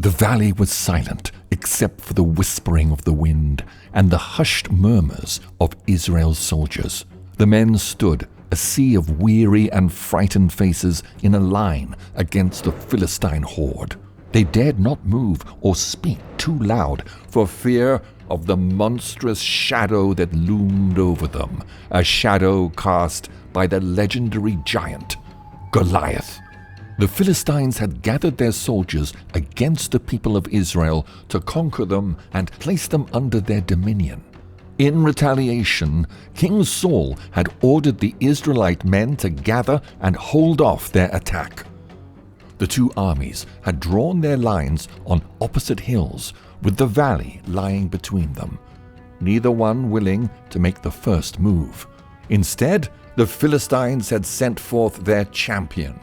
The valley was silent except for the whispering of the wind and the hushed murmurs of Israel's soldiers. The men stood, a sea of weary and frightened faces, in a line against the Philistine horde. They dared not move or speak too loud for fear of the monstrous shadow that loomed over them, a shadow cast by the legendary giant, Goliath. The Philistines had gathered their soldiers against the people of Israel to conquer them and place them under their dominion. In retaliation, King Saul had ordered the Israelite men to gather and hold off their attack. The two armies had drawn their lines on opposite hills, with the valley lying between them, neither one willing to make the first move. Instead, the Philistines had sent forth their champion,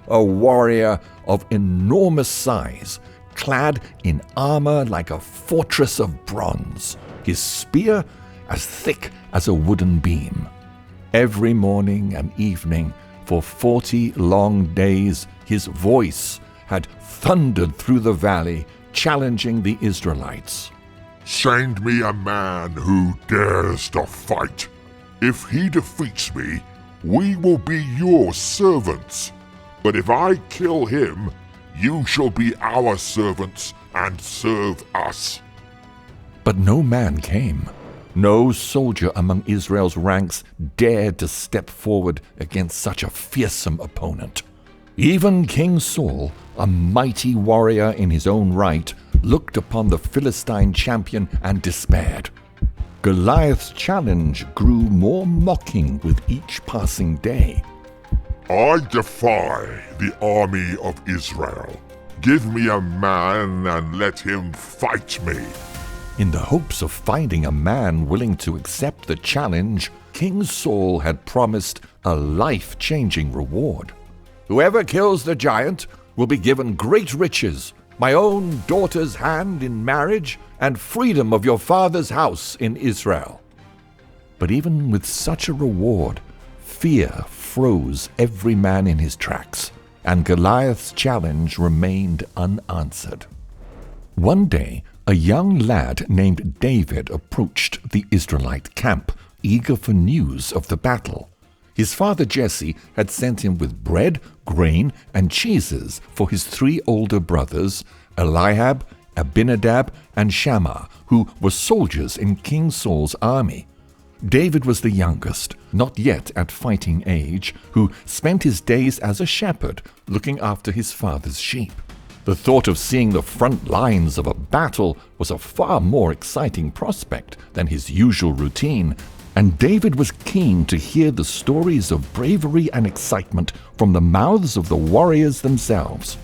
a warrior of enormous size, clad in armor like a fortress of bronze, his spear as thick as a wooden beam. Every morning and evening, for 40 long days, his voice had thundered through the valley, challenging the Israelites. "Send me a man who dares to fight. If he defeats me, we will be your servants. But if I kill him, you shall be our servants and serve us." But no man came. No soldier among Israel's ranks dared to step forward against such a fearsome opponent. Even King Saul, a mighty warrior in his own right, looked upon the Philistine champion and despaired. Goliath's challenge grew more mocking with each passing day. "I defy the army of Israel. Give me a man and let him fight me." In the hopes of finding a man willing to accept the challenge, King Saul had promised a life-changing reward. "Whoever kills the giant will be given great riches, my own daughter's hand in marriage, and freedom of your father's house in Israel." But even with such a reward, fear froze every man in his tracks, and Goliath's challenge remained unanswered. One day, a young lad named David approached the Israelite camp, eager for news of the battle. His father Jesse had sent him with bread, grain, and cheeses for his 3 older brothers, Eliab, Abinadab, and Shammah, who were soldiers in King Saul's army. David was the youngest, not yet at fighting age, who spent his days as a shepherd, looking after his father's sheep. The thought of seeing the front lines of a battle was a far more exciting prospect than his usual routine, and David was keen to hear the stories of bravery and excitement from the mouths of the warriors themselves.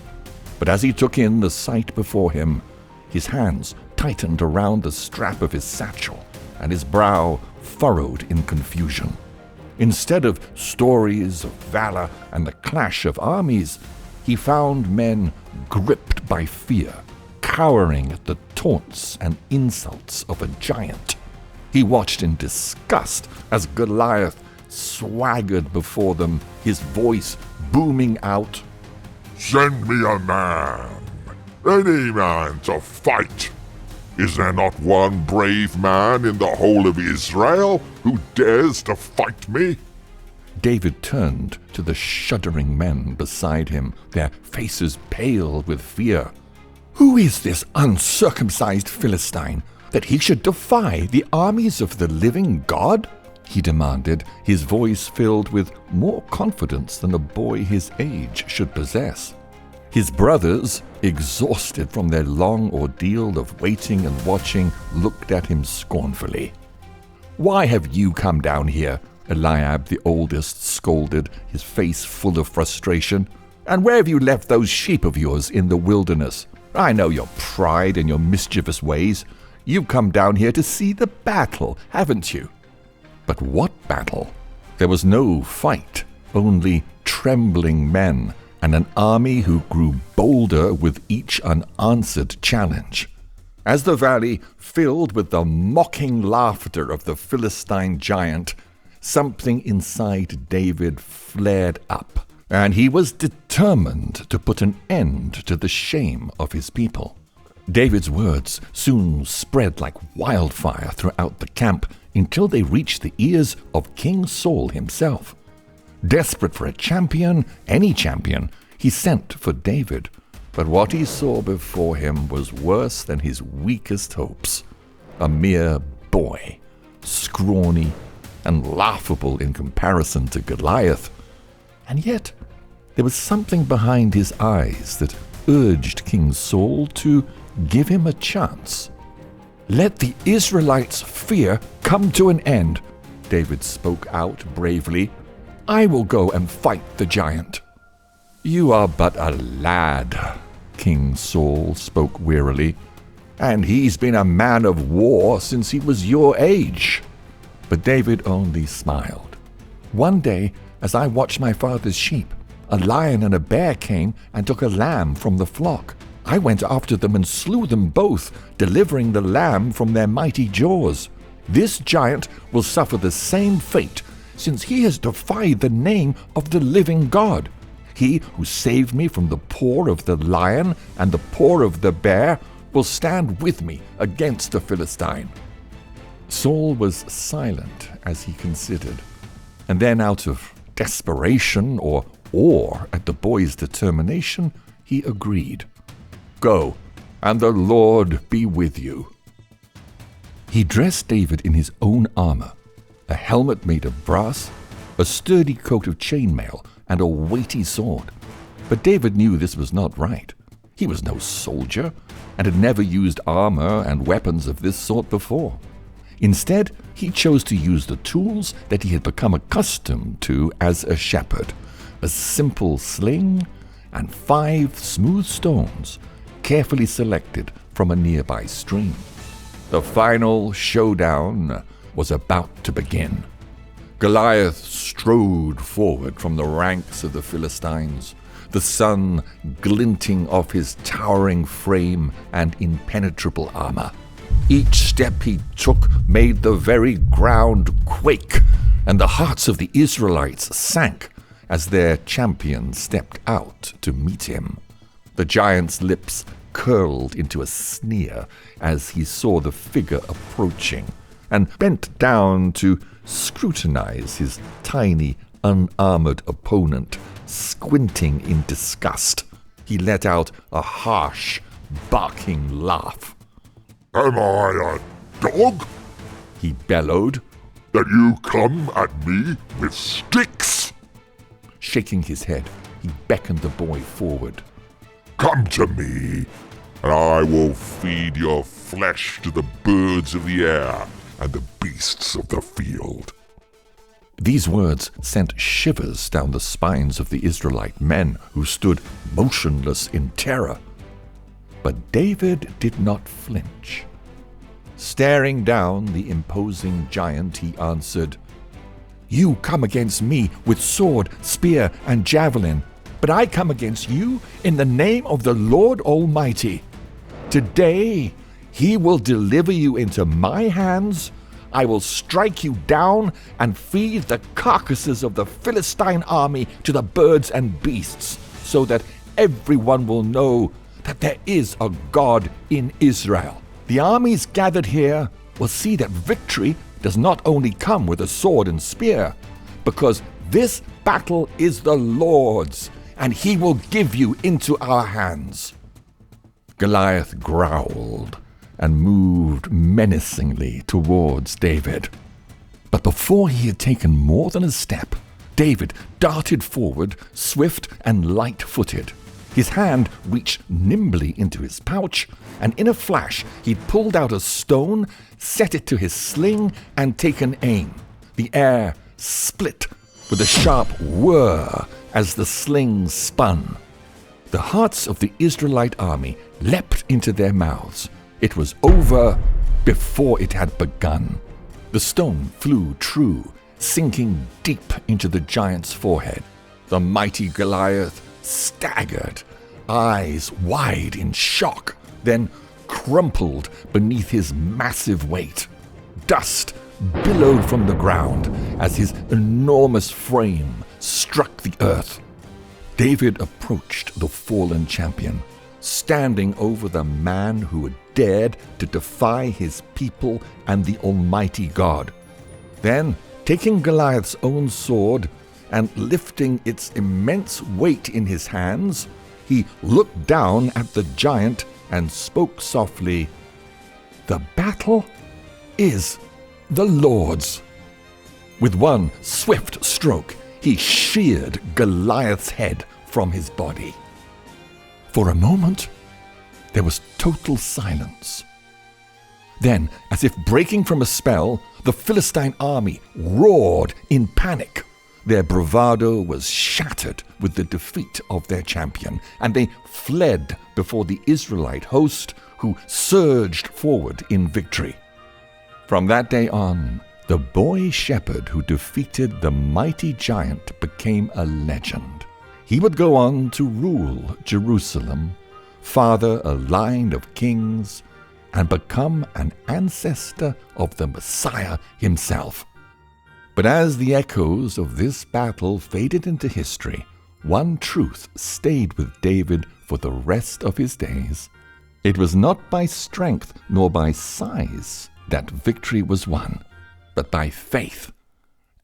But as he took in the sight before him, his hands tightened around the strap of his satchel, and his brow furrowed in confusion. Instead of stories of valor and the clash of armies, he found men gripped by fear, cowering at the taunts and insults of a giant. He watched in disgust as Goliath swaggered before them, his voice booming out, "Send me a man, any man to fight. Is there not one brave man in the whole of Israel who dares to fight me?" David turned to the shuddering men beside him, their faces pale with fear. "Who is this uncircumcised Philistine, that he should defy the armies of the living God?" he demanded, his voice filled with more confidence than a boy his age should possess. His brothers, exhausted from their long ordeal of waiting and watching, looked at him scornfully. "Why have you come down here?" Eliab, the oldest, scolded, his face full of frustration. "And where have you left those sheep of yours in the wilderness? I know your pride and your mischievous ways. You've come down here to see the battle, haven't you?" But what battle? There was no fight, only trembling men, and an army who grew bolder with each unanswered challenge. As the valley filled with the mocking laughter of the Philistine giant, something inside David flared up, and he was determined to put an end to the shame of his people. David's words soon spread like wildfire throughout the camp until they reached the ears of King Saul himself. Desperate for a champion, any champion, he sent for David. But what he saw before him was worse than his weakest hopes. A mere boy, scrawny and laughable in comparison to Goliath. And yet, there was something behind his eyes that urged King Saul to give him a chance. "Let the Israelites' fear come to an end," David spoke out bravely. "I will go and fight the giant." "You are but a lad," King Saul spoke wearily, "and he's been a man of war since he was your age." But David only smiled. "One day, as I watched my father's sheep, a lion and a bear came and took a lamb from the flock. I went after them and slew them both, delivering the lamb from their mighty jaws. This giant will suffer the same fate, since he has defied the name of the living God. He who saved me from the paw of the lion and the paw of the bear will stand with me against the Philistine." Saul was silent as he considered, and then out of desperation or awe at the boy's determination, he agreed. "Go, and the Lord be with you." He dressed David in his own armor, a helmet made of brass, a sturdy coat of chainmail, and a weighty sword. But David knew this was not right. He was no soldier, and had never used armor and weapons of this sort before. Instead, he chose to use the tools that he had become accustomed to as a shepherd, a simple sling and 5 smooth stones, carefully selected from a nearby stream. The final showdown was about to begin. Goliath strode forward from the ranks of the Philistines, the sun glinting off his towering frame and impenetrable armor. Each step he took made the very ground quake, and the hearts of the Israelites sank as their champion stepped out to meet him. The giant's lips curled into a sneer as he saw the figure approaching, and bent down to scrutinize his tiny, unarmored opponent, squinting in disgust. He let out a harsh, barking laugh. "Am I a dog?" he bellowed. "That you come at me with sticks?" Shaking his head, he beckoned the boy forward. "Come to me, and I will feed your flesh to the birds of the air and the beasts of the field." These words sent shivers down the spines of the Israelite men who stood motionless in terror. But David did not flinch. Staring down the imposing giant, he answered, "You come against me with sword, spear, and javelin, but I come against you in the name of the Lord Almighty. Today he will deliver you into my hands. I will strike you down and feed the carcasses of the Philistine army to the birds and beasts, so that everyone will know that there is a God in Israel. The armies gathered here will see that victory does not only come with a sword and spear, because this battle is the Lord's, and he will give you into our hands." Goliath growled and moved menacingly towards David. But before he had taken more than a step, David darted forward, swift and light-footed. His hand reached nimbly into his pouch, and in a flash he pulled out a stone, set it to his sling, and taken aim. The air split with a sharp whir as the sling spun. The hearts of the Israelite army leapt into their mouths. It was over before it had begun. The stone flew true, sinking deep into the giant's forehead. The mighty Goliath staggered, eyes wide in shock, then crumpled beneath his massive weight. Dust billowed from the ground as his enormous frame struck the earth. David approached the fallen champion, standing over the man who had dared to defy his people and the Almighty God. Then, taking Goliath's own sword and lifting its immense weight in his hands, he looked down at the giant and spoke softly, "The battle is the Lord's." With one swift stroke, he sheared Goliath's head from his body. For a moment, there was total silence. Then, as if breaking from a spell, the Philistine army roared in panic. Their bravado was shattered with the defeat of their champion, and they fled before the Israelite host, who surged forward in victory. From that day on, the boy shepherd who defeated the mighty giant became a legend. He would go on to rule Jerusalem, father a line of kings, and become an ancestor of the Messiah himself. But as the echoes of this battle faded into history, one truth stayed with David for the rest of his days. It was not by strength nor by size that victory was won, but by faith,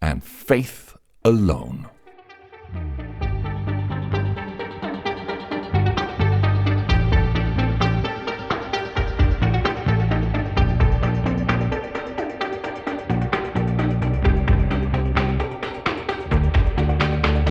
and faith alone.